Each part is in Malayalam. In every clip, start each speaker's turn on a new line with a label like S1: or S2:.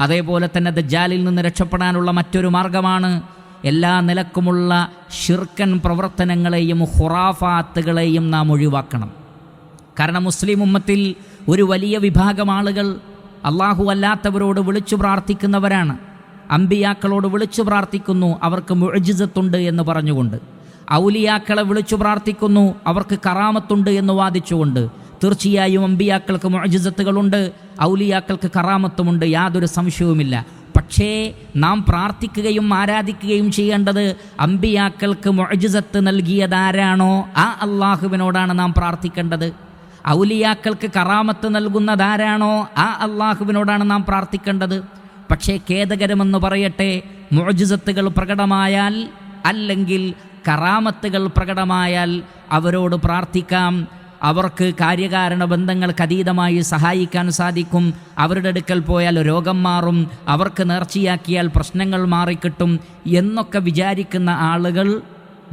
S1: അതേപോലെ തന്നെ ദജ്ജാലിൽ നിന്ന് രക്ഷപ്പെടാനുള്ള മറ്റൊരു മാർഗമാണ് എല്ലാ നിലക്കുമുള്ള ശിർക്കൻ പ്രവർത്തനങ്ങളെയും ഖുറാഫാത്തുകളെയും നാം ഒഴിവാക്കണം. കാരണം മുസ്ലിം ഉമ്മത്തിൽ ഒരു വലിയ വിഭാഗം ആളുകൾ അള്ളാഹു അല്ലാത്തവരോട് വിളിച്ചു പ്രാർത്ഥിക്കുന്നവരാണ്. അമ്പിയാക്കളോട് വിളിച്ചു പ്രാർത്ഥിക്കുന്നു, അവർക്ക് മുഅ്ജിസത്തുണ്ട് എന്ന് പറഞ്ഞുകൊണ്ട്. ഔലിയാക്കളെ വിളിച്ചു പ്രാർത്ഥിക്കുന്നു, അവർക്ക് കറാമത്തുണ്ട് എന്ന് വാദിച്ചുകൊണ്ട്. തീർച്ചയായും അമ്പിയാക്കൾക്ക് മുഅ്ജിസത്തുകളുണ്ട്, ഔലിയാക്കൾക്ക് കറാമത്തുമുണ്ട്, യാതൊരു സംശയവുമില്ല. പക്ഷേ നാം പ്രാർത്ഥിക്കുകയും ആരാധിക്കുകയും ചെയ്യേണ്ടത് അമ്പിയാക്കൾക്ക് മുഅ്ജിസത്ത് നൽകിയതാരാണോ ആ അള്ളാഹുവിനോടാണ് നാം പ്രാർത്ഥിക്കേണ്ടത്. ഔലിയാക്കൾക്ക് കറാമത്ത് നൽകുന്നതാരാണോ ആ അള്ളാഹുവിനോടാണ് നാം പ്രാർത്ഥിക്കേണ്ടത്. പക്ഷേ ഖേദകരമെന്ന് പറയട്ടെ, മുഅ്ജിസത്തുകൾ പ്രകടമായാൽ അല്ലെങ്കിൽ കറാമത്തുകൾ പ്രകടമായാൽ അവരോട് പ്രാർത്ഥിക്കാം, അവർക്ക് കാര്യകാരണ ബന്ധങ്ങൾക്ക് അതീതമായി സഹായിക്കാൻ സാധിക്കും. അവരുടെ അടുക്കൽ പോയാൽ രോഗം മാറും, അവർക്ക് നേർച്ചയാക്കിയാൽ പ്രശ്നങ്ങൾ മാറിക്കിട്ടും എന്നൊക്കെ വിചാരിക്കുന്ന ആളുകൾ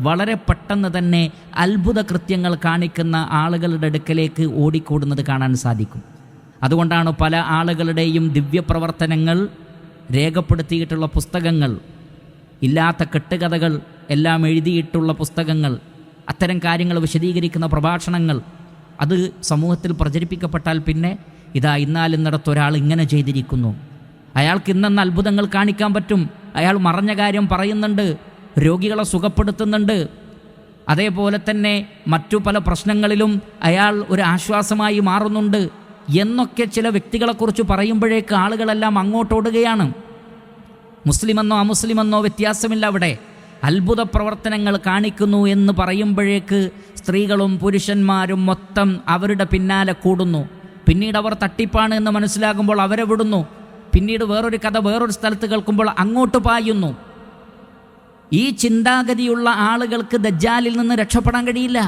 S1: വളരെ പെട്ടെന്ന് തന്നെ അത്ഭുത കൃത്യങ്ങൾ കാണിക്കുന്ന ആളുകളുടെ അടുക്കലേക്ക് ഓടിക്കൂടുന്നത് കാണാൻ സാധിക്കും. അതുകൊണ്ടാണ് പല ആളുകളുടെയും ദിവ്യപ്രവർത്തനങ്ങൾ രേഖപ്പെടുത്തിയിട്ടുള്ള പുസ്തകങ്ങൾ, ഇല്ലാത്ത കെട്ടുകഥകൾ എല്ലാം എഴുതിയിട്ടുള്ള പുസ്തകങ്ങൾ, അത്തരം കാര്യങ്ങൾ വിശദീകരിക്കുന്ന പ്രഭാഷണങ്ങൾ അത് സമൂഹത്തിൽ പ്രചരിപ്പിക്കപ്പെട്ടാൽ പിന്നെ ഇതാ ഇന്നാലിന്നിടത്ത് ഒരാൾ ഇങ്ങനെ ചെയ്തിരിക്കുന്നു, അയാൾക്ക് ഇന്നെന്ന അത്ഭുതങ്ങൾ കാണിക്കാൻ പറ്റും, അയാൾ മറഞ്ഞ കാര്യം പറയുന്നുണ്ട്, രോഗികളെ സുഖപ്പെടുത്തുന്നുണ്ട്, അതേപോലെ തന്നെ മറ്റു പല പ്രശ്നങ്ങളിലും അയാൾ ഒരു ആശ്വാസമായി മാറുന്നുണ്ട് എന്നൊക്കെ ചില വ്യക്തികളെക്കുറിച്ച് പറയുമ്പോഴേക്ക് ആളുകളെല്ലാം അങ്ങോട്ടോടുകയാണ്. മുസ്ലിമെന്നോ അമുസ്ലിമെന്നോ വ്യത്യാസമില്ല. അവിടെ അത്ഭുത പ്രവർത്തനങ്ങൾ കാണിക്കുന്നു എന്ന് പറയുമ്പോഴേക്ക് സ്ത്രീകളും പുരുഷന്മാരും മൊത്തം അവരുടെ പിന്നാലെ കൂടുന്നു. പിന്നീട് അവർ തട്ടിപ്പാണ് എന്ന് മനസ്സിലാകുമ്പോൾ അവരെ വിടുന്നു. പിന്നീട് വേറൊരു കഥ വേറൊരു സ്ഥലത്ത് കേൾക്കുമ്പോൾ അങ്ങോട്ട് പായുന്നു. ഈ ചിന്താഗതിയുള്ള ആളുകൾക്ക് ദജ്ജാലിൽ നിന്ന് രക്ഷപ്പെടാൻ കഴിയില്ല.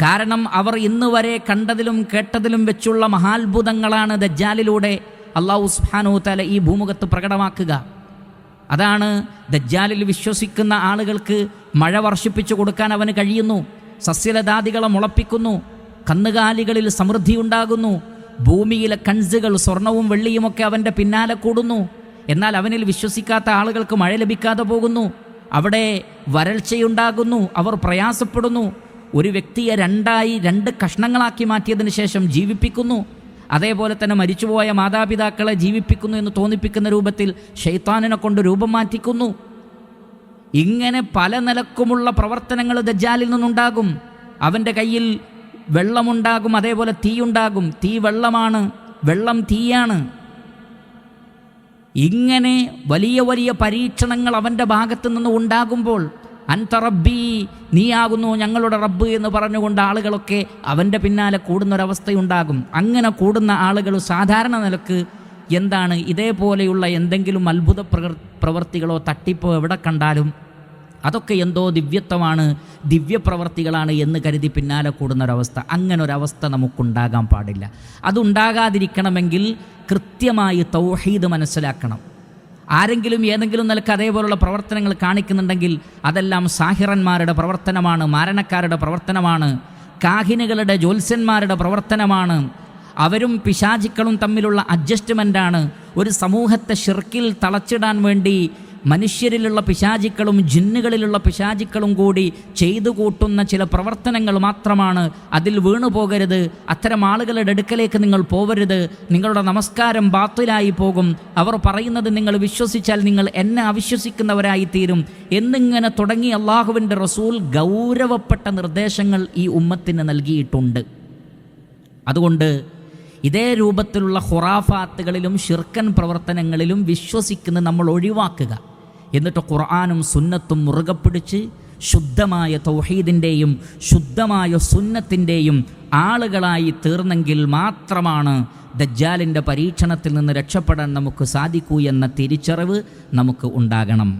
S1: കാരണം അവർ ഇന്ന് വരെ കണ്ടതിലും കേട്ടതിലും വെച്ചുള്ള മഹാത്ഭുതങ്ങളാണ് ദജ്ജാലിലൂടെ അല്ലാഹു സുബ്ഹാനഹു വ തആല ഈ ഭൂമുഖത്ത് പ്രകടമാക്കുക. അതാണ് ദജ്ജാലിൽ വിശ്വസിക്കുന്ന ആളുകൾക്ക് മഴ വർഷിപ്പിച്ചു കൊടുക്കാൻ അവന് കഴിയുന്നു, സസ്യലതാദികളെ മുളപ്പിക്കുന്നു, കന്നുകാലികളിൽ സമൃദ്ധി ഉണ്ടാകുന്നു, ഭൂമിയിലെ കൺസുകൾ സ്വർണവും വെള്ളിയുമൊക്കെ അവൻ്റെ പിന്നാലെ കൂടുന്നു. എന്നാൽ അവനിൽ വിശ്വസിക്കാത്ത ആളുകൾക്ക് മഴ ലഭിക്കാതെ പോകുന്നു, അവിടെ വരൾച്ചയുണ്ടാകുന്നു, അവർ പ്രയാസപ്പെടുന്നു. ഒരു വ്യക്തിയെ രണ്ട് കഷ്ണങ്ങളാക്കി മാറ്റിയതിന് ശേഷം ജീവിപ്പിക്കുന്നു. അതേപോലെ തന്നെ മരിച്ചുപോയ മാതാപിതാക്കളെ ജീവിപ്പിക്കുന്നു എന്ന് തോന്നിപ്പിക്കുന്ന രൂപത്തിൽ ശൈത്താനിനെ കൊണ്ട് രൂപം മാറ്റിക്കുന്നു. ഇങ്ങനെ പല നിലക്കുമുള്ള പ്രവർത്തനങ്ങൾ ദജ്ജാലിൽ നിന്നുണ്ടാകും. അവൻ്റെ കയ്യിൽ വെള്ളമുണ്ടാകും, അതേപോലെ തീയുണ്ടാകും. തീ വെള്ളമാണ്, വെള്ളം തീയാണ്. ഇങ്ങനെ വലിയ വലിയ പരീക്ഷണങ്ങൾ അവൻ്റെ ഭാഗത്തു നിന്ന് ഉണ്ടാകുമ്പോൾ അൻത റബ്ബി, നീയാകുന്നു ഞങ്ങളുടെ റബ്ബ് എന്ന് പറഞ്ഞുകൊണ്ട് ആളുകളൊക്കെ അവൻ്റെ പിന്നാലെ കൂടുന്നൊരവസ്ഥയുണ്ടാകും. അങ്ങനെ കൂടുന്ന ആളുകൾ സാധാരണ നിലക്ക് എന്താണ്, ഇതേപോലെയുള്ള എന്തെങ്കിലും അത്ഭുത പ്രവർത്തികളോ തട്ടിപ്പോ എവിടെ കണ്ടാലും അതൊക്കെ എന്തോ ദിവ്യത്വമാണ്, ദിവ്യപ്രവർത്തികളാണ് എന്ന് കരുതി പിന്നാലെ കൂടുന്നൊരവസ്ഥ. അങ്ങനൊരവസ്ഥ നമുക്കുണ്ടാകാൻ പാടില്ല. അതുണ്ടാകാതിരിക്കണമെങ്കിൽ കൃത്യമായി തൗഹീദ് മനസ്സിലാക്കണം. ആരെങ്കിലും ഏതെങ്കിലും നിലക്ക് അതേപോലുള്ള പ്രവർത്തനങ്ങൾ കാണിക്കുന്നുണ്ടെങ്കിൽ അതെല്ലാം സാഹിറന്മാരുടെ പ്രവർത്തനമാണ്, മാരണക്കാരുടെ പ്രവർത്തനമാണ്, കാഹിനുകളുടെ ജ്യോത്സ്യന്മാരുടെ പ്രവർത്തനമാണ്. അവരും പിശാചിക്കളും തമ്മിലുള്ള അഡ്ജസ്റ്റ്മെൻ്റാണ്. ഒരു സമൂഹത്തെ ഷിർക്കിൽ തളച്ചിടാൻ വേണ്ടി മനുഷ്യരിലുള്ള പിശാചിക്കളും ജിന്നുകളിലുള്ള പിശാചിക്കളും കൂടി ചെയ്തു കൂട്ടുന്ന ചില പ്രവർത്തനങ്ങൾ മാത്രമാണ്. അതിൽ വീണു പോകരുത്. അത്തരം ആളുകളുടെ അടുക്കലേക്ക് നിങ്ങൾ പോവരുത്. നിങ്ങളുടെ നമസ്കാരം ബാത്തിലായി പോകും. അവർ പറയുന്നത് നിങ്ങൾ വിശ്വസിച്ചാൽ നിങ്ങൾ എന്നെ അവിശ്വസിക്കുന്നവരായി തീരും എന്നിങ്ങനെ തുടങ്ങി അള്ളാഹുവിൻ്റെ റസൂൽ ഗൗരവപ്പെട്ട നിർദ്ദേശങ്ങൾ ഈ ഉമ്മത്തിന് നൽകിയിട്ടുണ്ട്. അതുകൊണ്ട് ഇതേ രൂപത്തിലുള്ള ഖുറാഫാത്തുകളിലും ശിർക്കൻ പ്രവർത്തനങ്ങളിലും വിശ്വസിക്കുന്ന നമ്മൾ ഒഴിവാക്കുക. എന്നിട്ട് ഖുർആനും സുന്നത്തും മുറുകെ പിടിച്ച് ശുദ്ധമായ തൗഹീദിൻ്റെയും ശുദ്ധമായ സുന്നത്തിൻ്റെയും ആളുകളായി തീർന്നെങ്കിൽ മാത്രമാണ് ദജ്ജാലിൻ്റെ പരീക്ഷണത്തിൽ നിന്ന് രക്ഷപ്പെടാൻ നമുക്ക് സാധിക്കൂ എന്ന തിരിച്ചറിവ് നമുക്ക് ഉണ്ടാകണം.